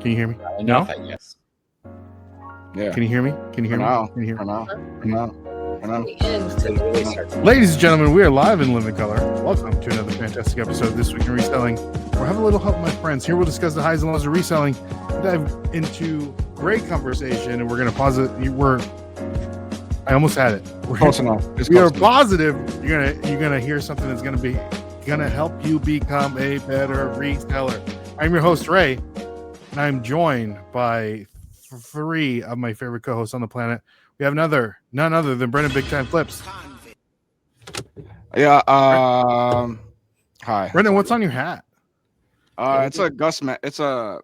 Can you hear me? No? Yes. Yeah. Can you hear me? Can you hear me? Now. Can you hear me? Now. Ladies and gentlemen, we are live in living color. Welcome to another fantastic episode of This Week in Reselling. We're having a little help, my friends. Here we'll discuss the highs and lows of reselling, dive into great conversation, and we're going to pause it. I almost had it. Close enough. We are positive you're gonna hear something that's gonna help you become a better reseller. I'm your host Ray, and I'm joined by three of my favorite co-hosts on the planet. We have none other than Brendan Big Time Flips. Yeah. Hi, Brendan. What's on your hat? It's a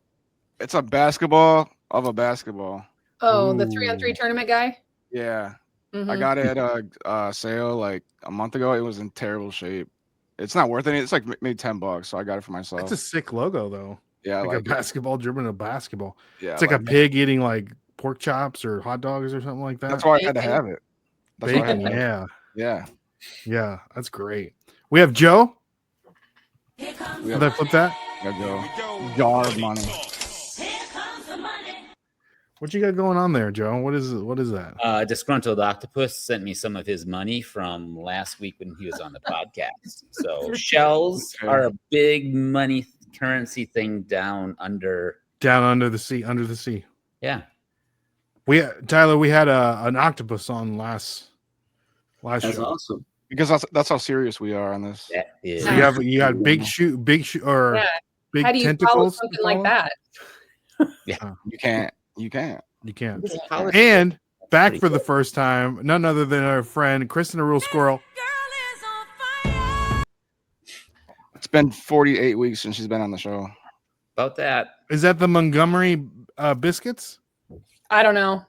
it's a basketball of a basketball. Oh, the 3-on-3 tournament guy. Yeah. Mm-hmm. I got it at a sale like a month ago. It was in terrible shape. It's not worth it. It's like maybe $10, so I got it for myself. It's a sick logo though. Yeah, like a basketball dribbling a basketball. Yeah, it's like a pig eating like pork chops or hot dogs or something like that. That's why I had to have it. Bacon, yeah. That's great. We have Joe. Did I flip that? Go. Jar of money. What you got going on there, Joe? What is that? Disgruntled Octopus sent me some of his money from last week when he was on the podcast. So shells are a big money currency thing down under the sea. Yeah. Tyler, we had an octopus on last That's show. awesome. Because that's how serious we are on this. That is. So you got big shoe or big How do you tentacles. follow something like that? Yeah, you can't. And back for the first time, none other than our friend Kristen, a real squirrel. It's been 48 weeks since she's been on the show. About that. Is that the Montgomery biscuits? I don't know.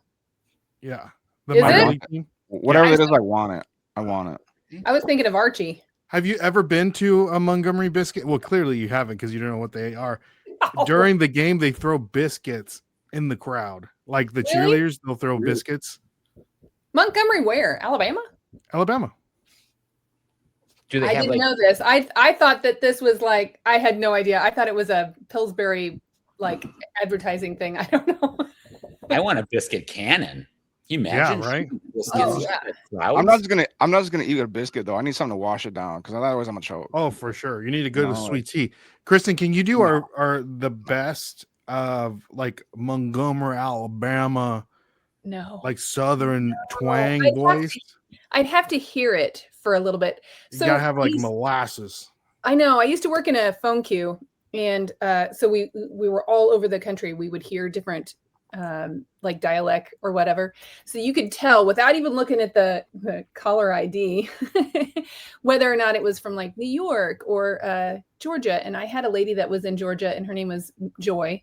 Yeah. Whatever it is, I want it. I was thinking of Archie. Have you ever been to a Montgomery biscuit? Well, clearly you haven't because you don't know what they are. No. During the game, they throw biscuits in the crowd. Like the cheerleaders, they'll throw biscuits. Montgomery where? Alabama? Do they I didn't know this. I thought that this was like, I had no idea. I thought it was a Pillsbury like advertising thing. I don't know. I want a biscuit cannon. Can you imagine? Yeah, right. I'm not just gonna eat a biscuit though. I need something to wash it down because otherwise I'm gonna choke. Oh, for sure. You need a good sweet tea. Kristen, can you do our the best of like Montgomery, Alabama? No. Like Southern twang voice. I'd have to hear it for a little bit. So you gotta have like molasses. I know. I used to work in a phone queue, and so we were all over the country. We would hear different like dialect or whatever. So you could tell without even looking at the caller ID whether or not it was from like New York or Georgia. And I had a lady that was in Georgia and her name was Joy.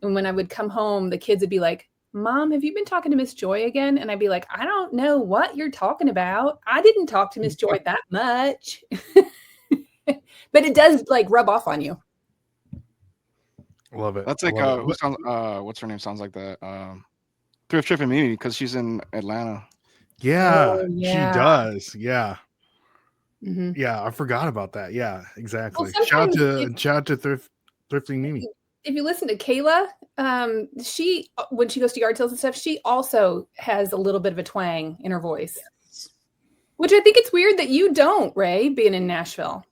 And when I would come home, the kids would be like, "Mom, have you been talking to Miss Joy again?" And I'd be like, "I don't know what you're talking about. I didn't talk to Miss Joy that much." But it does like rub off on you. Love it. That's like what's her name sounds like that. Thrift Trip and Mimi because she's in Atlanta. Yeah, she does. Yeah. Mm-hmm. Yeah, I forgot about that. Yeah, exactly. Well, shout out to Thrifting Mimi. If you listen to Kayla, she when she goes to yard sales and stuff, she also has a little bit of a twang in her voice. Yes. Which I think it's weird that you don't, Ray, being in Nashville.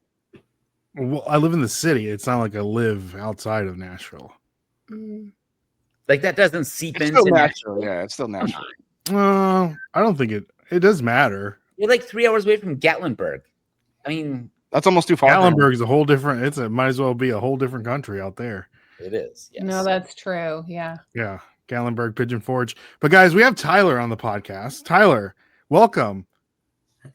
Well, I live in the city. It's not like I live outside of Nashville. Like that doesn't seep into Nashville. Yeah, it's still Nashville. I don't think it does matter. You're like 3 hours away from Gatlinburg. I mean, that's almost too far. Gatlinburg is a whole different. Might as well be a whole different country out there. It is. Yes. No, that's true. Yeah. Yeah. Gatlinburg, Pigeon Forge. But guys, we have Tyler on the podcast. Tyler, welcome.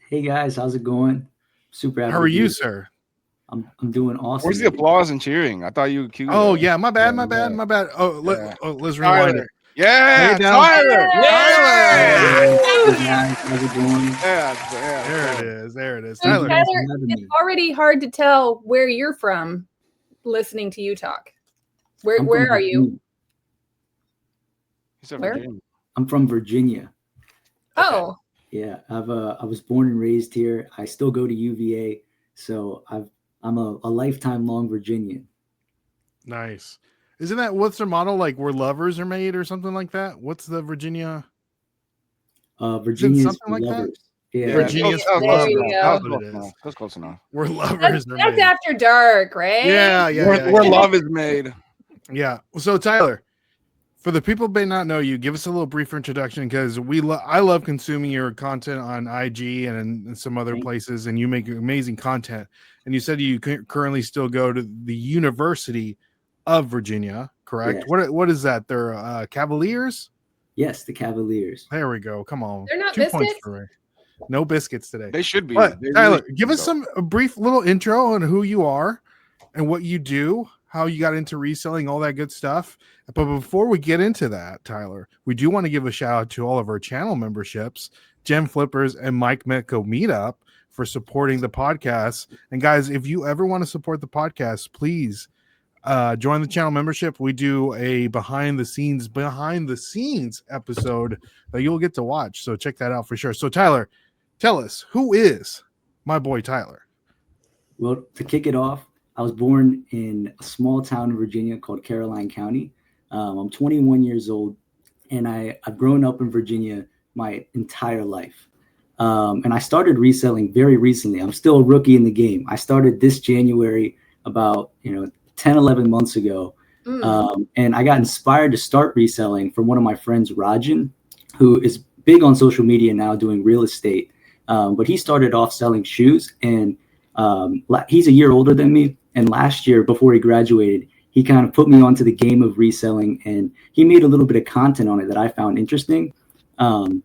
Hey guys, how's it going? Super happy. How are you, sir? I'm doing awesome. Where's the applause and cheering? I thought you were cute. Oh yeah, my bad. Oh, let's rewind it. Yeah, Tyler. Hey guys, how's it going? Yeah. There it is. So Tyler, it's already hard to tell where you're from listening to you talk. Where are you? Where? I'm from Virginia. Oh. Yeah, I was born and raised here. I still go to UVA, so I'm a lifetime long Virginian. Nice. Isn't that what's their motto? Like where lovers are made or something like that? What's the Virginia? Virginia's something like that? lovers. Yeah. Virginia's There for lovers. you go. That's what it is. That's close enough. Where lovers That's are made. after dark, right? Yeah. Where love is made. Yeah. So Tyler, for the people who may not know you, give us a little brief introduction because I love consuming your content on IG and some other places, and you make amazing content. And you said you currently still go to the University of Virginia, correct? Yes. What is that? They're Cavaliers? Yes, the Cavaliers. There we go. Come on. They're not 2 points biscuits? for me. No biscuits today. They should be. But They Tyler, really give us should, a brief little intro on who you are and what you do, how you got into reselling, all that good stuff. But before we get into that, Tyler, we do want to give a shout out to all of our channel memberships, Gem Flippers and Mike Metco Meetup, for supporting the podcast. And guys, if you ever want to support the podcast, please join the channel membership. We do a behind the scenes episode that you'll get to watch. So check that out for sure. So Tyler, tell us, who is my boy Tyler? Well, to kick it off, I was born in a small town in Virginia called Caroline County. I'm 21 years old, and I've grown up in Virginia my entire life. And I started reselling very recently. I'm still a rookie in the game. I started this January about 10, 11 months ago. And I got inspired to start reselling from one of my friends, Rajan, who is big on social media now doing real estate. But he started off selling shoes, and he's a year older than me. And last year, before he graduated, he kind of put me onto the game of reselling, and he made a little bit of content on it that I found interesting. And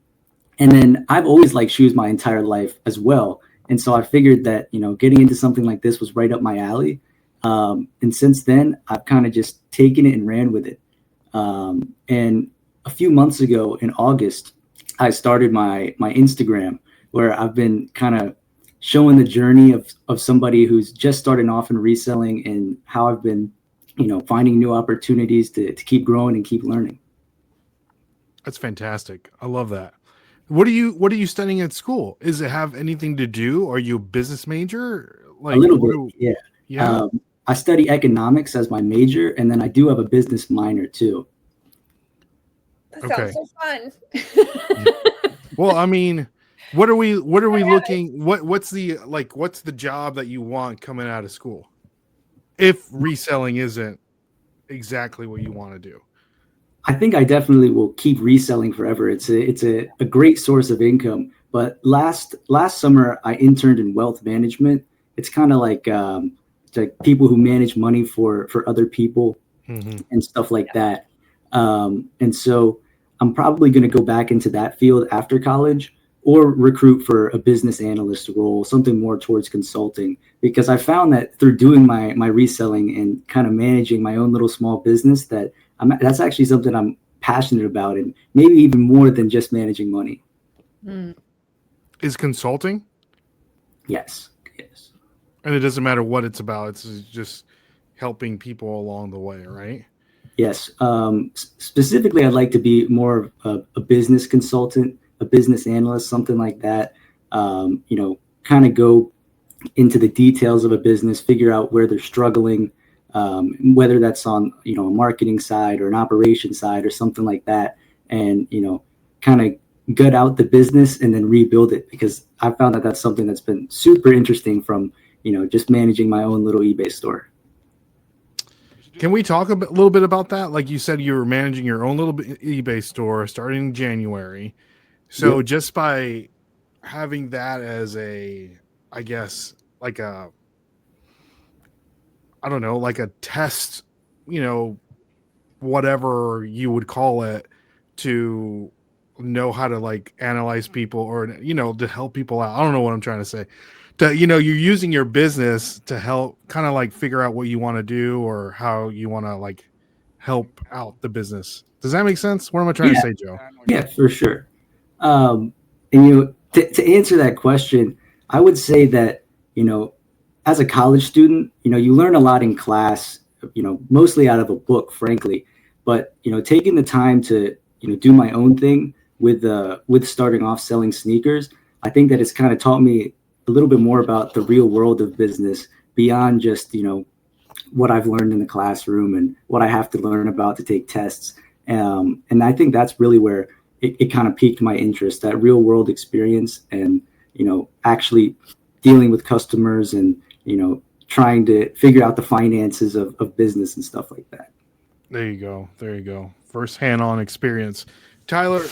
then I've always liked shoes my entire life as well. And so I figured that, getting into something like this was right up my alley. And since then, I've kind of just taken it and ran with it. And a few months ago in August, I started my Instagram, where I've been kind of showing the journey of somebody who's just starting off in reselling and how I've been, finding new opportunities to keep growing and keep learning. That's fantastic. I love that. What are you studying at school? Does it have anything to do? Are you a business major? Like a little bit, yeah. Yeah. I study economics as my major, and then I do have a business minor too. That sounds so fun. Well, I mean, what are we looking? What's the job that you want coming out of school? If reselling isn't exactly what you want to do. I think I definitely will keep reselling forever. It's a great source of income. But last summer I interned in wealth management. It's kind of like people who manage money for other people and stuff like that. And so I'm probably going to go back into that field after college, or recruit for a business analyst role, something more towards consulting, because I found that through doing my reselling and kind of managing my own little small business, that's actually something I'm passionate about, and maybe even more than just managing money. Is consulting? Yes. And it doesn't matter what it's about. It's just helping people along the way, right? Yes. Specifically, I'd like to be more of a business consultant, a business analyst, something like that. Kind of go into the details of a business, figure out where they're struggling, whether that's on, a marketing side or an operation side or something like that. And, kind of gut out the business and then rebuild it, because I found that that's something that's been super interesting from, just managing my own little eBay store. Can we talk a little bit about that? Like you said, you were managing your own little eBay store starting in January. So just by having that as I guess, like a test, whatever you would call it, to know how to analyze people or, to help people out. I don't know what I'm trying to say. You're using your business to help kind of figure out what you want to do or how you want to help out the business. Does that make sense? What am I trying to say, Joe? Yeah, for sure. And to answer that question, I would say that, as a college student, you learn a lot in class, mostly out of a book, frankly, but, taking the time to, do my own thing with starting off selling sneakers, I think that it's kind of taught me a little bit more about the real world of business beyond just, what I've learned in the classroom and what I have to learn about to take tests. And I think that's really where it kind of piqued my interest, that real world experience and, actually dealing with customers and, trying to figure out the finances of business and stuff like that. There you go. There you go. First hand on experience. Tyler,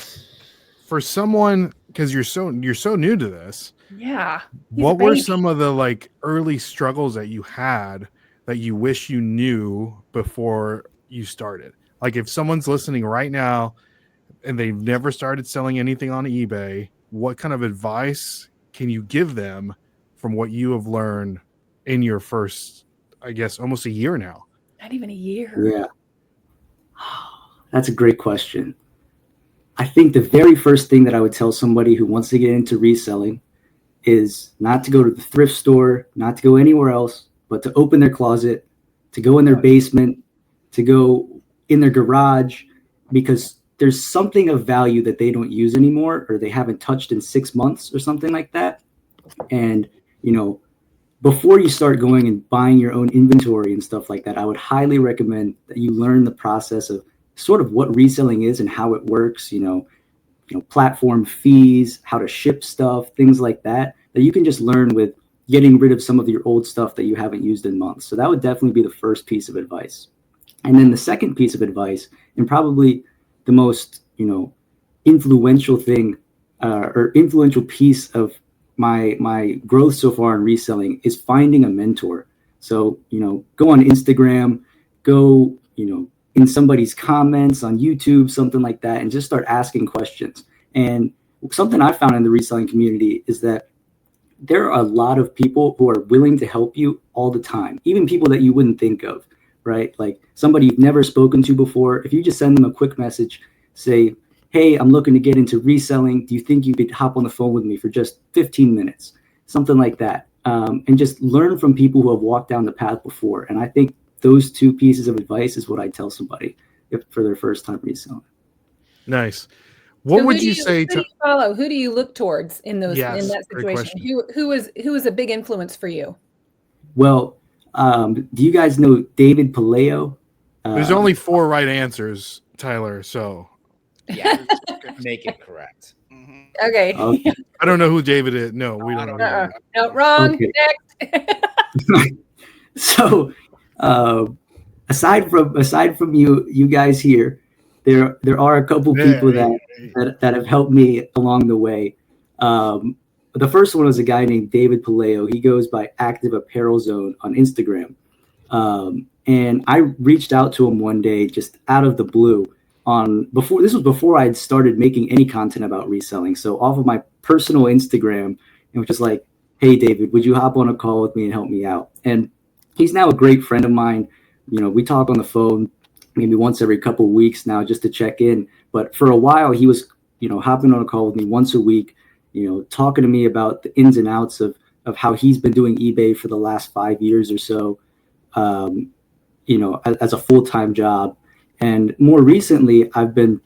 for someone, because you're so new to this. Yeah. What were some of the like early struggles that you had that you wish you knew before you started? Like if someone's listening right now and they've never started selling anything on eBay, what kind of advice can you give them from what you have learned in your first, I guess, almost a year now? Not even a year. Yeah. That's a great question. I think the very first thing that I would tell somebody who wants to get into reselling is not to go to the thrift store, not to go anywhere else, but to open their closet, to go in their basement, to go in their garage, because there's something of value that they don't use anymore or they haven't touched in 6 months or something like that. And, before you start going and buying your own inventory and stuff like that, I would highly recommend that you learn the process of sort of what reselling is and how it works, platform fees, how to ship stuff, things like that you can just learn with getting rid of some of your old stuff that you haven't used in months. So that would definitely be the first piece of advice. And then the second piece of advice, and probably the most, influential thing or influential piece of my growth so far in reselling is finding a mentor. So, go on Instagram, go, in somebody's comments on YouTube, something like that, and just start asking questions. And something I found in the reselling community is that there are a lot of people who are willing to help you all the time, even people that you wouldn't think of, right? Like somebody you've never spoken to before. If you just send them a quick message, say, hey, I'm looking to get into reselling. Do you think you could hop on the phone with me for just 15 minutes? Something like that. And just learn from people who have walked down the path before. And I think those two pieces of advice is what I tell somebody for their first time reselling. Nice. What would you say who do you follow? Who do you look towards in those in that situation? Who was a big influence for you? Well, do you guys know David Paleo? There's only 4 right answers, Tyler. So yeah, make it correct. Okay. I don't know who David is. No, we don't know. No, wrong. Okay. Next. So, aside from you guys here, there are a couple people that have helped me along the way. The first one was a guy named David Paleo. He goes by Active Apparel Zone on Instagram. And I reached out to him one day just out of the blue before I had started making any content about reselling. So off of my personal Instagram, it was just like, hey, David, would you hop on a call with me and help me out? And he's now a great friend of mine. We talk on the phone maybe once every couple of weeks now just to check in. But for a while, he was, hopping on a call with me once a week, talking to me about the ins and outs of how he's been doing eBay for the last 5 years or so, as a full-time job. And more recently, I've been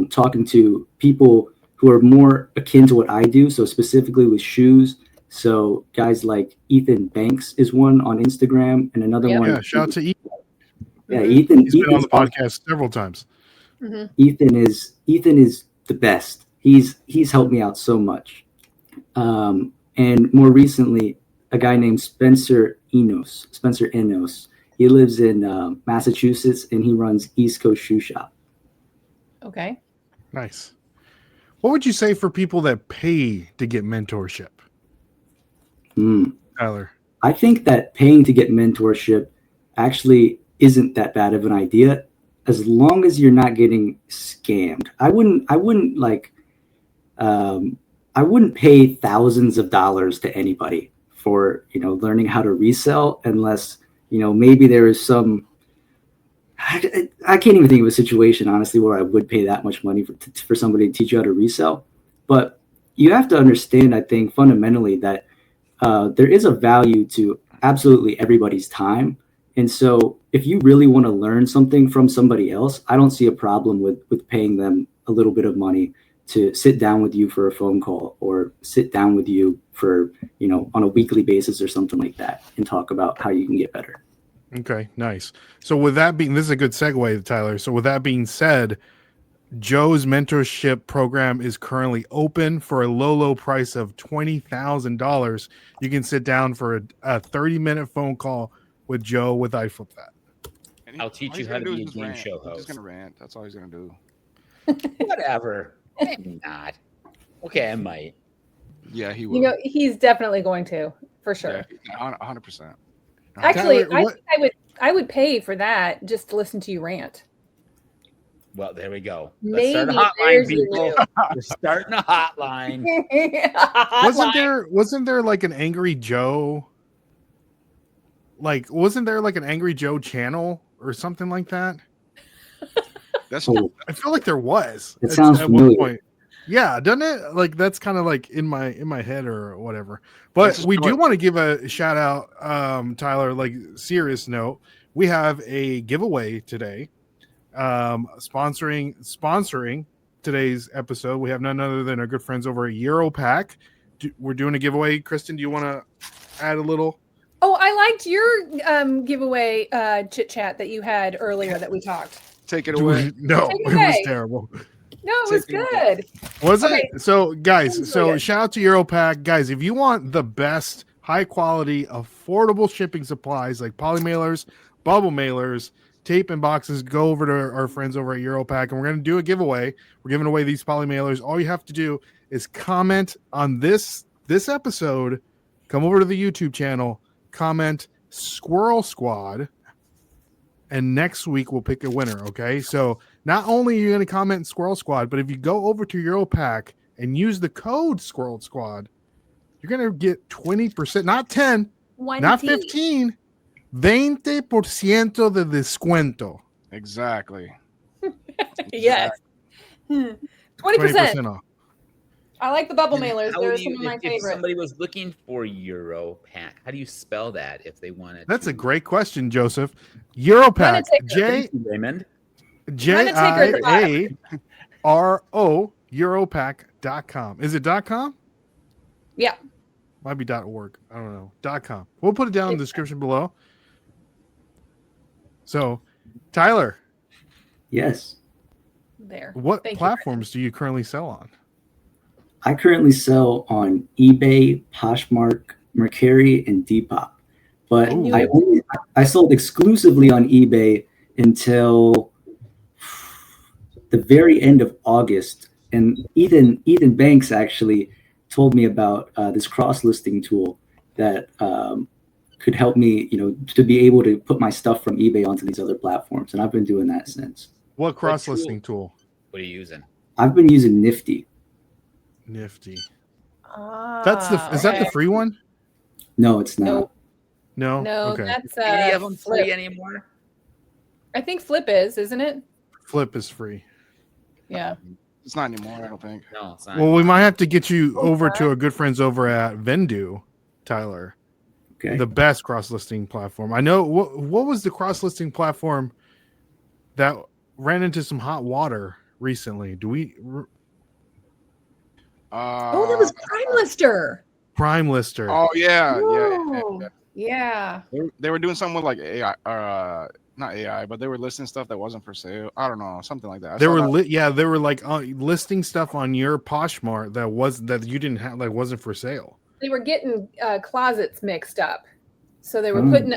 talking to people who are more akin to what I do. So specifically with shoes. So guys like Ethan Banks is one on Instagram, and another one. Yeah, shout out to Ethan. Yeah, Ethan. He's been on the podcast several times. Mm-hmm. Ethan is the best. He's helped me out so much. And more recently, a guy named Spencer Enos. He lives in Massachusetts, and he runs East Coast Shoe Shop. Okay. Nice. What would you say for people that pay to get mentorship? Tyler? I think that paying to get mentorship actually isn't that bad of an idea, as long as you're not getting scammed. I wouldn't pay thousands of dollars to anybody for, learning how to resell, unless, maybe there is some, I can't even think of a situation, honestly, where I would pay that much money for somebody to teach you how to resell. But you have to understand, I think, fundamentally that there is a value to absolutely everybody's time. And so if you really want to learn something from somebody else, I don't see a problem with paying them a little bit of money to sit down with you for a phone call, or sit down with you for, on a weekly basis or something like that, and talk about how you can get better. Okay, nice. So with that being, this is a good segue, Tyler. So with that being said, Joe's mentorship program is currently open for a low price of $20,000. You can sit down for a 30-minute phone call with Joe with iFlip That. And I'll teach all you he's how gonna to do be is a just game rant. show He's just host. gonna rant. That's all he's gonna do. Whatever. I'm not. Okay, I might. Yeah, he will. You know, he's definitely going to, for sure. Yeah, 100%. Actually, Tyler, what- I would pay for that just to listen to you rant. Well, there we go. Let's start a Maybe hotline, there's your people. We're starting a hotline. wasn't there like an Angry Joe? Like, wasn't there like an Angry Joe channel or something like that? That's Oh, I feel like there was. it sounds at one familiar. point. Yeah, doesn't it? Like that's kind of like in my head or whatever. But That's we do what- want to give a shout out, Tyler. Like serious note, we have a giveaway today. Sponsoring today's episode, we have none other than our good friends over at Europack. We're doing a giveaway. Kristen, do you want to add a little? Oh, I liked your giveaway chit chat that you had earlier that we talked. Take it away. No, Take it it was away. terrible. No, it was Take it away. good. Was Okay. it? So, guys, That was so really good. shout out to Europack. Guys, if you want the best, high quality, affordable shipping supplies like poly mailers, bubble mailers, tape and boxes, go over to our friends over at Europack, and we're going to do a giveaway. We're giving away these poly mailers. All you have to do is comment on this episode, come over to the YouTube channel, comment Squirrel Squad, and next week we'll pick a winner. Okay, so not only are you going to comment Squirrel Squad, but if you go over to Europack and use the code Squirrel Squad, you're going to get 20%, not 10, not 15, 20% de descuento. Exactly. Yes. 20%. 20% off. I like the bubble And mailers. how They're do some you- of my if favorites. somebody was looking for Europack, how do you spell that if they wanted? That's to? a great question, Joseph. Europack, Run-a-ticker. Thank you, Raymond. JIARO, Europack.com. Is it .com? Yeah. Might be .org. I don't know. .com. We'll put it down in the description below. So, Tyler, Yes. There. what Thank you, platforms do you currently sell on? I currently sell on eBay, Poshmark, Mercari, and Depop. But Ooh. I sold exclusively on eBay until the very end of August. And Ethan Banks actually told me about this cross-listing tool that could help me, to be able to put my stuff from eBay onto these other platforms. And I've been doing that since. What cross-listing tool? What are you using? I've been using Nifty. Nifty. Ah, Is that the okay. free one? No, it's not. Nope. No. No, Okay. that's Any of them Flip. free anymore? I think Flip isn't it? Flip is free. Yeah. It's not anymore, I don't think. No, it's not. Well, we might have to get you over to our good friends over at Vendu, Tyler. Okay. The best cross-listing platform. I know. What was the cross-listing platform that ran into some hot water recently? Do we? Oh, that was Prime Lister. Prime Lister. Oh yeah. Whoa. Yeah. They were doing something with like AI, not AI, but they were listing stuff that wasn't for sale. I don't know, something like that. I They saw were that. they were like listing stuff on your Poshmark that you didn't have, like wasn't for sale. They were getting closets mixed up. So they were Hmm. putting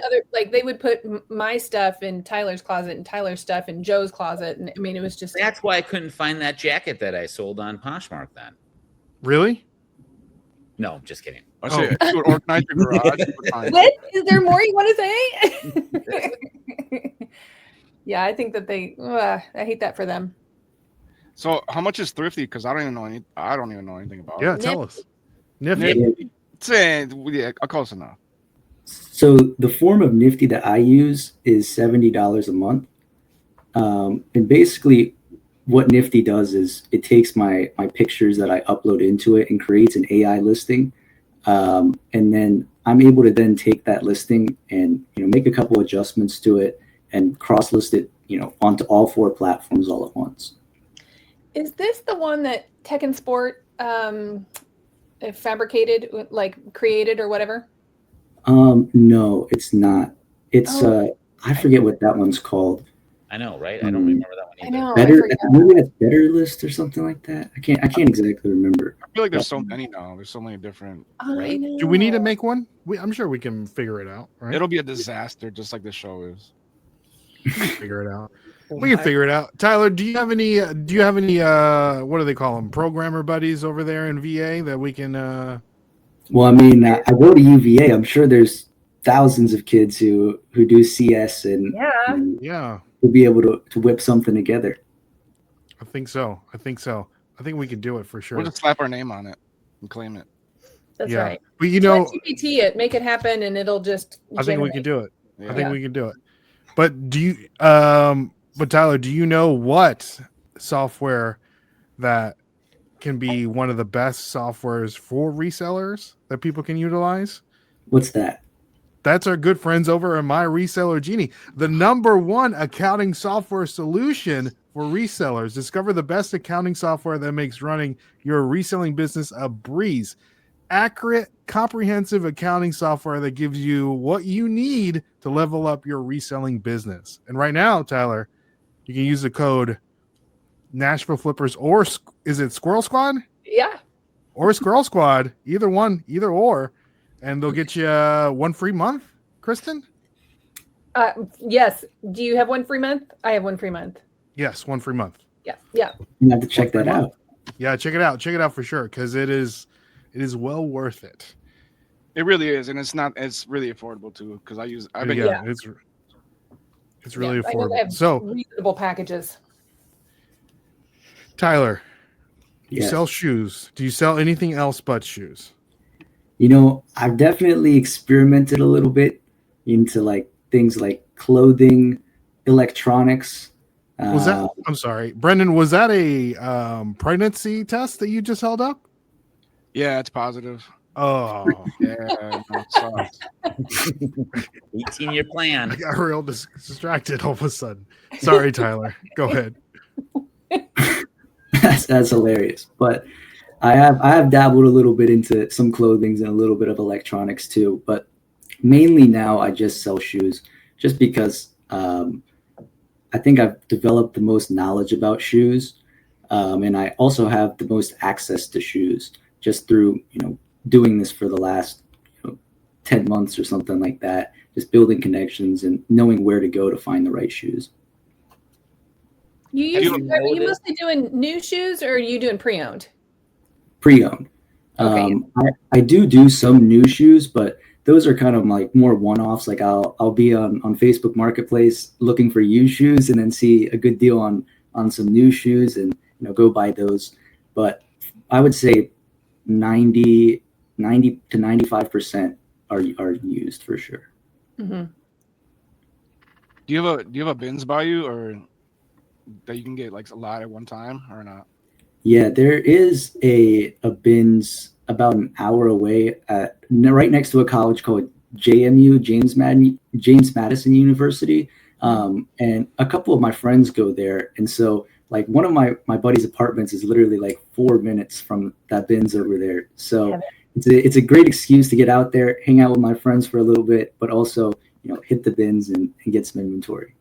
they would put my stuff in Tyler's closet and Tyler's stuff in Joe's closet. And I mean, it was just. That's why I couldn't find that jacket that I sold on Poshmark then. Really? No, just kidding. I say, if you would organize your garage, you would find- What? Is there more you want to say? Yeah, I think that I hate that for them. So how much is Thrifty? Because I don't even know anything about Yeah, it. tell us. Nifty. Yeah, close enough. So the form of Nifty that I use is $70 a month. And basically what Nifty does is it takes my pictures that I upload into it and creates an AI listing. And then I'm able to then take that listing and make a couple adjustments to it and cross list it, onto all 4 platforms all at once. Is this the one that Tech and Sport fabricated, like created or whatever? No, it's not. It's I forget what that one's called. I know, right? I don't remember that one I either. know. Better, forgot. maybe that's Better List or something like that. I can't exactly remember. I feel like there's so many now. There's so many different. I know. Do we need to make one? I'm sure we can figure it out, right? It'll be a disaster, just like the show is. Figure it out. We can figure it out. Tyler, do you have any what do they call them? Programmer buddies over there in VA that we can Well, I mean, I go to UVA. I'm sure there's thousands of kids who do CS and yeah. will be able to whip something together. I think so. I think we can do it for sure. We'll just slap our name on it and claim it. That's right. But you know, GPT it, make it happen, and it'll just. I think we can do it. Yeah. I think we can do it. But but Tyler, do you know what software that can be one of the best softwares for resellers that people can utilize? What's that? That's our good friends over at My Reseller Genie, the #1 accounting software solution for resellers. Discover the best accounting software that makes running your reselling business a breeze. Accurate, comprehensive accounting software that gives you what you need to level up your reselling business. And right now, Tyler, you can use the code Nashville Flippers, or is it Squirrel Squad? Yeah. Or Squirrel Squad, either one, either or, and they'll get you 1 free month. Kristen? Yes. Do you have 1 free month? I have 1 free month. Yes, 1 free month. Yeah. Yeah. You have to check that out. Yeah, check it out. Check it out for sure, because it is well worth it. It really is, and it's really affordable too. Because I've been it's really I know they affordable. have So reasonable packages. Tyler, you Yes. sell shoes. Do you sell anything else but shoes? You know, I've definitely experimented a little bit into like things like clothing, electronics. Was that? I'm sorry, Brendan. Was that a pregnancy test that you just held up? Yeah, it's positive. Oh, Yeah, no, it sucks. 18-year plan. I got real distracted all of a sudden. Sorry, Tyler. Go ahead. That's hilarious. But I have dabbled a little bit into some clothings and a little bit of electronics too. But mainly now I just sell shoes, just because I think I've developed the most knowledge about shoes, and I also have the most access to shoes just through doing this for the last 10 months or something like that. Just building connections and knowing where to go to find the right shoes. Are you mostly doing new shoes, or are you doing pre-owned? Pre-owned. Okay. I do some new shoes, but those are kind of like more one-offs. Like I'll be on Facebook Marketplace looking for used shoes and then see a good deal on some new shoes and go buy those. But I would say 90 to 95% are used for sure. Mm-hmm. Do you have a bins by you, or that you can get like a lot at one time, or not? Yeah, there is a bins about an hour away right next to a college called JMU, James Madison University. And a couple of my friends go there. And so like one of my buddy's apartments is literally like 4 minutes from that bins over there. So it's a great excuse to get out there, hang out with my friends for a little bit, but also, hit the bins and get some inventory.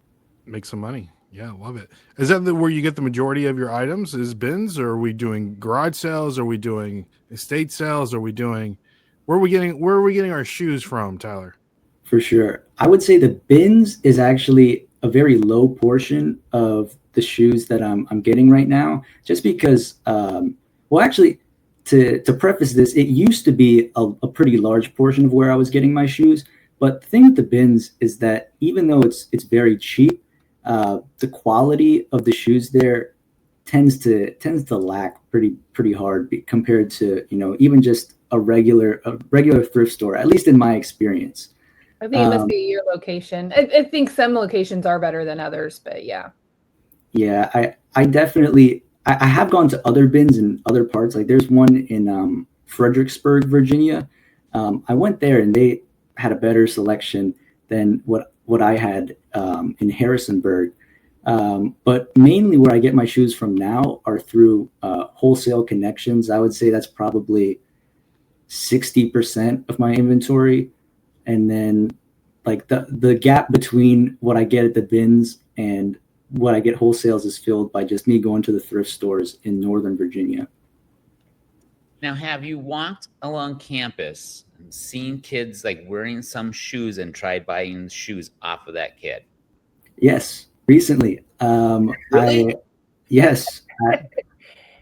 Make some money. Yeah, love it. Is that where you get the majority of your items? Is bins, or are we doing garage sales? Are we doing estate sales? Are we doing where are we getting our shoes from, Tyler? For sure. I would say the bins is actually a very low portion of the shoes that I'm getting right now, just because actually to preface this, it used to be a pretty large portion of where I was getting my shoes. But the thing with the bins is that even though it's very cheap, the quality of the shoes there tends to lack pretty hard compared to even just a regular thrift store, at least in my experience. I think it must be your location. I think some locations are better than others, but yeah. Yeah, I definitely I have gone to other bins in other parts. Like there's one in Fredericksburg, Virginia. I went there and they had a better selection than what I had in Harrisonburg. But mainly where I get my shoes from now are through wholesale connections. I would say that's probably 60% of my inventory. And then like the gap between what I get at the bins and what I get wholesales is filled by just me going to the thrift stores in Northern Virginia. Now, have you walked along campus and seen kids like wearing some shoes and tried buying shoes off of that kid? Yes, recently. Really? Yes. Then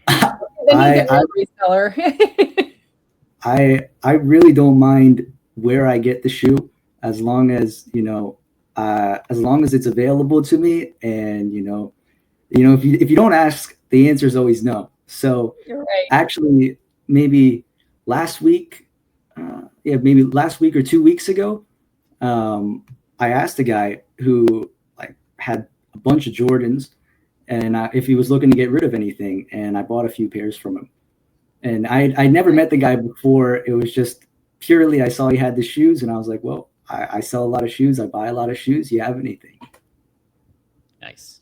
you can be a reseller. I really don't mind where I get the shoe as long as it's available to me, and if you don't ask, the answer is always no. So You're right. actually, maybe last week or 2 weeks ago, I asked a guy who like had a bunch of Jordans, and if he was looking to get rid of anything, and I bought a few pairs from him. And I never met the guy before. It was just purely I saw he had the shoes, and I was like, well, I sell a lot of shoes. I buy a lot of shoes. You have anything? Nice.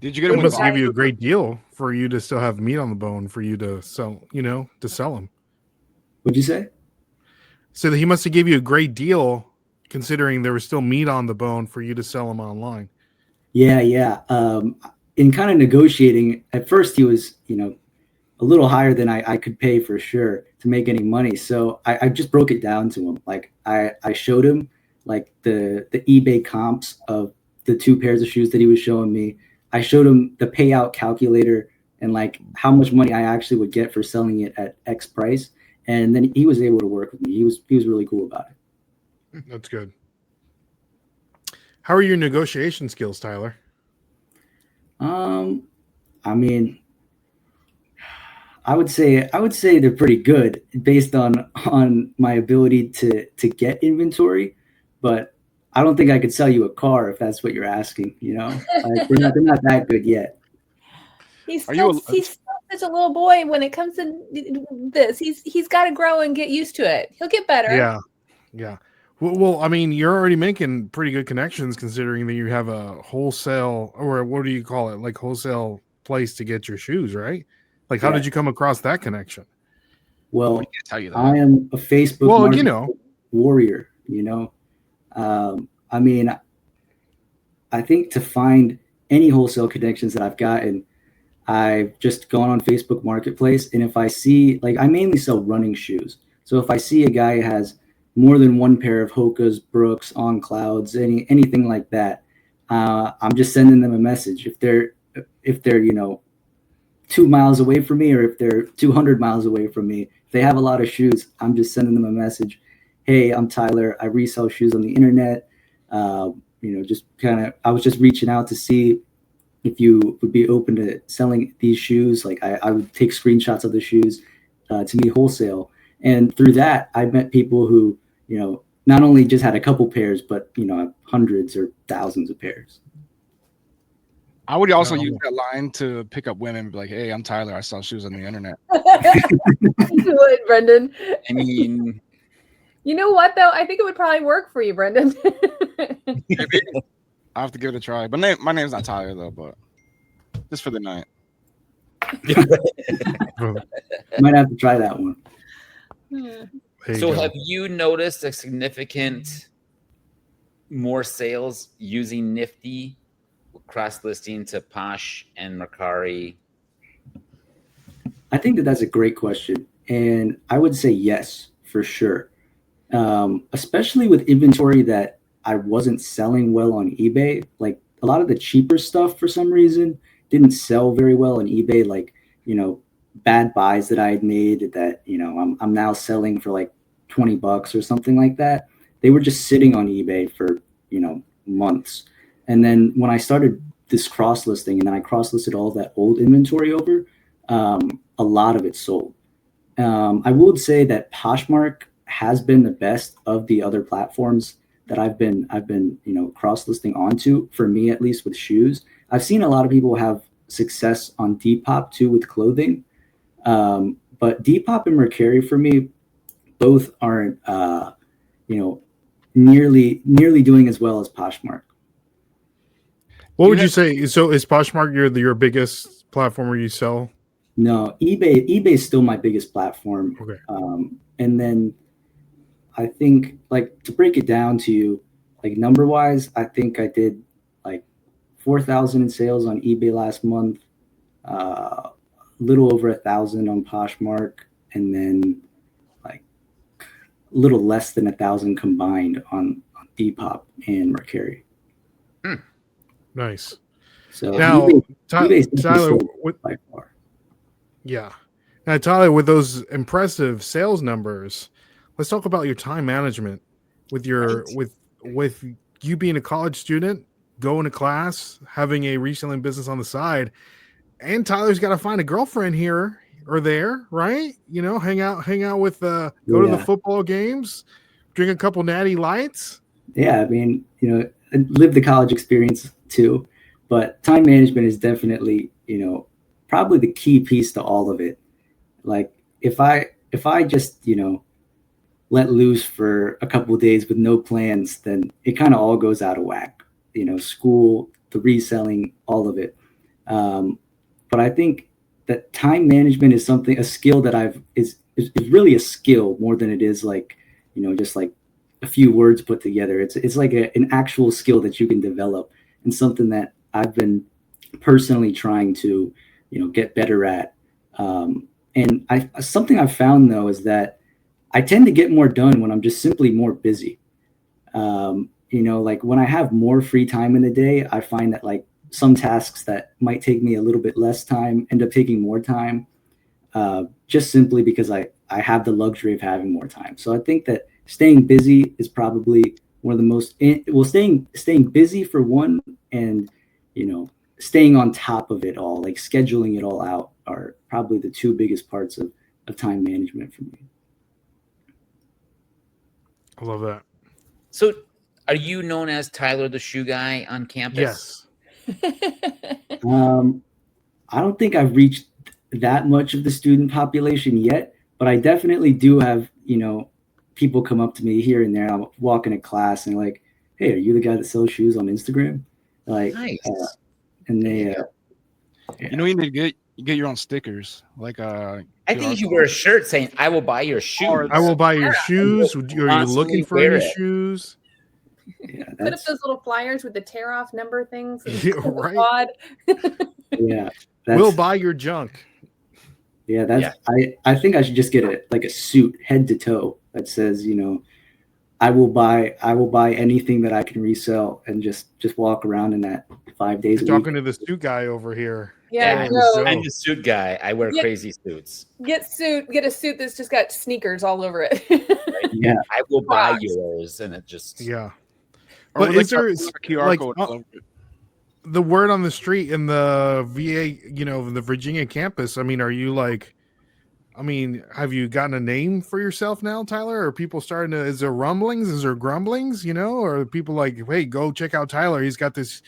Did you get It him? must give you a great deal for you to still have meat on the bone for you to sell, to sell them. What'd you say? So that he must have gave you a great deal considering there was still meat on the bone for you to sell them online. Yeah. In kind of negotiating, at first he was, a little higher than I could pay for sure to make any money. So I just broke it down to him. Like I showed him like the eBay comps of the 2 pairs of shoes that he was showing me. I showed him the payout calculator and like how much money I actually would get for selling it at X price. And then he was able to work with me. He was really cool about it. That's good. How are your negotiation skills, Tyler? I mean, I would say they're pretty good based on my ability to get inventory, but I don't think I could sell you a car if that's what you're asking. Like, they're not that good yet. He's still such a little boy when it comes to this. He's got to grow and get used to it. He'll get better. Yeah. Well, I mean, you're already making pretty good connections considering that you have a wholesale, or what do you call it, like wholesale place to get your shoes, right? Like, how did you come across that connection? Well, I can't tell you that. I am a Facebook marketing warrior. I mean, I think to find any wholesale connections that I've gotten, I've just gone on Facebook Marketplace, and if I see, like, I mainly sell running shoes. So if I see a guy who has more than 1 pair of Hoka's, Brooks, On Clouds, anything like that, I'm just sending them a message. If they're 2 miles away from me, or if they're 200 miles away from me, if they have a lot of shoes, I'm just sending them a message. Hey, I'm Tyler. I resell shoes on the internet. I was just reaching out to see if you would be open to selling these shoes. Like I would take screenshots of the shoes to me wholesale. And through that, I met people who, not only just had a couple pairs, but, hundreds or thousands of pairs. I would also use that line to pick up women, be like, hey, I'm Tyler. I sell shoes on the internet. You would, Brendan. I mean, you know what, though? I think it would probably work for you, Brendan. Maybe. I have to give it a try. But my name's not Tyler, though, but just for the night. Might have to try that one. So have you noticed a significant more sales using Nifty, cross-listing to Posh and Mercari? I think that's a great question. And I would say yes, for sure. Especially with inventory that I wasn't selling well on eBay. Like a lot of the cheaper stuff for some reason didn't sell very well on eBay. Like, bad buys that I had made that, I'm now selling for like $20 or something like that. They were just sitting on eBay for, months. And then when I started this cross listing, and then I cross listed all that old inventory over, a lot of it sold. I would say that Poshmark has been the best of the other platforms that I've been cross listing onto, for me at least, with shoes. I've seen a lot of people have success on Depop too with clothing, but Depop and Mercari for me both aren't nearly doing as well as Poshmark. What would you say? So is Poshmark your biggest platform where you sell? No, eBay is still my biggest platform. Okay. And then I think, like, to break it down to you, like, number wise, I think I did like 4,000 in sales on eBay last month, a little over 1,000 on Poshmark, and then like a little less than 1,000 combined on Depop and Mercari. Nice. So Now, eBay's Tyler, by far. yeah. Now, Tyler, with those impressive sales numbers, let's talk about your time management. With your with you being a college student, going to class, having a reselling business on the side, and Tyler's got to find a girlfriend here or there, right? You know, hang out with go to the football games, drink a couple natty lights. Yeah, I mean, you know, live the college experience too, but time management is definitely, you know, probably the key piece to all of it. Like if I just, you know, let loose for a couple of days with no plans, then it kind of all goes out of whack. You know, school, the reselling, all of it. But I think that time management is a skill that is really a skill more than it is like, you know, just like a few words put together. It's like an actual skill that you can develop, and something that I've been personally trying to, you know, get better at. And something I've found though is that I tend to get more done when I'm just simply more busy. You know, like when I have more free time in the day, I find that like some tasks that might take me a little bit less time end up taking more time, just simply because I have the luxury of having more time. So I think that staying busy is probably one of the most, staying busy for one, and, you know, staying on top of it all, like scheduling it all out, are probably the two biggest parts of time management for me. I love that. So are you known as Tyler the Shoe Guy on campus? Yes. I don't think I've reached that much of the student population yet, but I definitely do have, you know, people come up to me here and there. I'm walking to class and like, hey, are you the guy that sells shoes on Instagram? Like, Nice. And they, you know, you need to get your own stickers. Like, I think you should wear a shirt saying, "I will buy your shoes." I will buy your shoes. Are you looking for any shoes? Yeah, put up those little flyers with the tear off number things. Yeah, right. Yeah, we'll buy your junk. Yeah, I think I should just get a suit head to toe that says, you know, I will buy anything that I can resell, and just walk around in that 5 days a week. Talking to the suit guy over here. Yeah, I'm the suit guy. I wear crazy suits. Get a suit that's just got sneakers all over it. Right? Yeah, I will buy yours, and it just But is there a QR like code? The word on the street in the VA, you know, the Virginia campus? I mean, are you like? I mean, have you gotten a name for yourself now, Tyler? Are people starting to? Is there rumblings? Is there grumblings? You know, or are people like, hey, go check out Tyler. He's got this,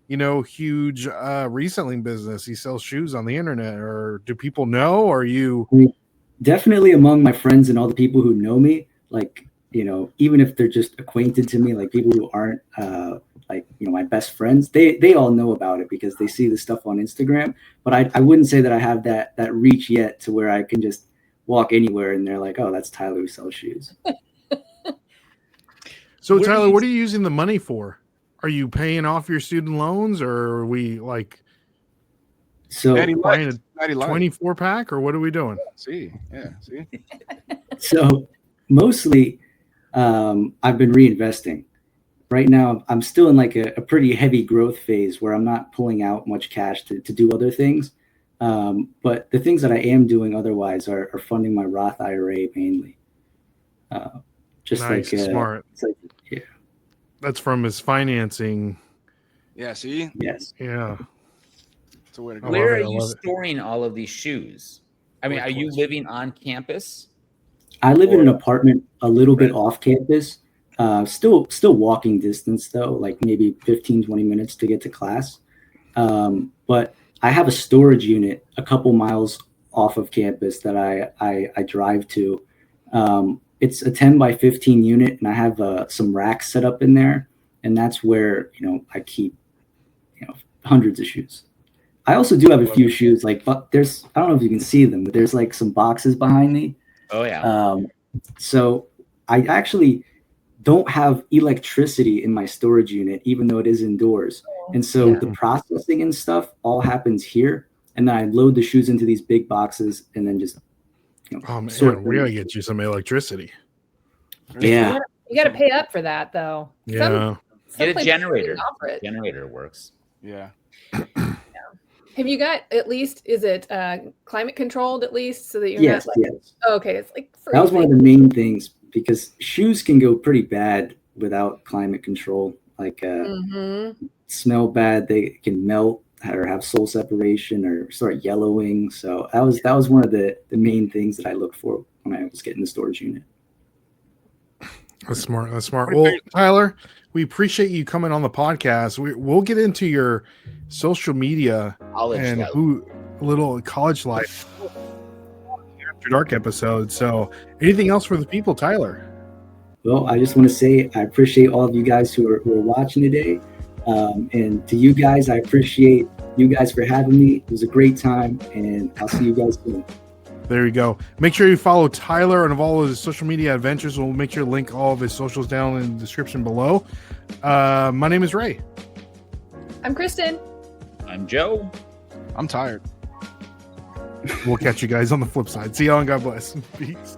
you know, huge reselling business. He sells shoes on the internet. Or do people know? Or are you? I mean, definitely among my friends and all the people who know me, like, you know, even if they're just acquainted to me, like people who aren't like, you know, my best friends, they all know about it because they see the stuff on Instagram. But I wouldn't say that I have that reach yet to where I can just walk anywhere and they're like, oh, that's Tyler who sells shoes. So Tyler, what are you using the money for? Are you paying off your student loans, or are we like buying a 24 pack, or what are we doing? See. So mostly I've been reinvesting. Right now, I'm still in like a pretty heavy growth phase where I'm not pulling out much cash to do other things. But the things that I am doing otherwise are funding my Roth IRA mainly. Just nice, like smart. Like, yeah. That's from his financing. Yeah. See. Yes. Yeah. So where are you storing all of these shoes? I mean, are you living on campus? I live in an apartment a little bit off campus. Still walking distance though, like maybe 15-20 minutes to get to class. But I have a storage unit a couple miles off of campus that I drive to. It's a 10 by 15 unit, and I have some racks set up in there, and that's where, you know, I keep, you know, hundreds of shoes. I also do have a few shoes, like, but I don't know if you can see them, but there's like some boxes behind me. Oh yeah. So I actually don't have electricity in my storage unit, even though it is indoors. And so Yeah. the processing and stuff all happens here. And then I load the shoes into these big boxes and then just, Oh man, sort we gotta them. get you some electricity. Yeah. You got to pay up for that, though. Yeah. Get a places generator. offer it. Generator works. Yeah. Have you got at least? Is it climate controlled at least, so that you're Yes, not? Like, yes. oh, okay, it's like That was one of freezing. the main things because shoes can go pretty bad without climate control. Like Mhm. smell bad, they can melt or have sole separation or start yellowing. So that was one of the main things that I looked for when I was getting the storage unit. That's smart. That's smart. Well, Tyler, we appreciate you coming on the podcast. We'll get into your social media College and life. little college life after dark episode. So, anything else for the people, Tyler? Well, I just want to say I appreciate all of you guys who are watching today. And to you guys, I appreciate you guys for having me. It was a great time, and I'll see you guys soon. There you go. Make sure you follow Tyler and of all of his social media adventures. We'll make sure to link all of his socials down in the description below. My name is Ray. I'm Kristen. I'm Joe. I'm tired. We'll catch you guys on the flip side. See y'all and God bless. Peace.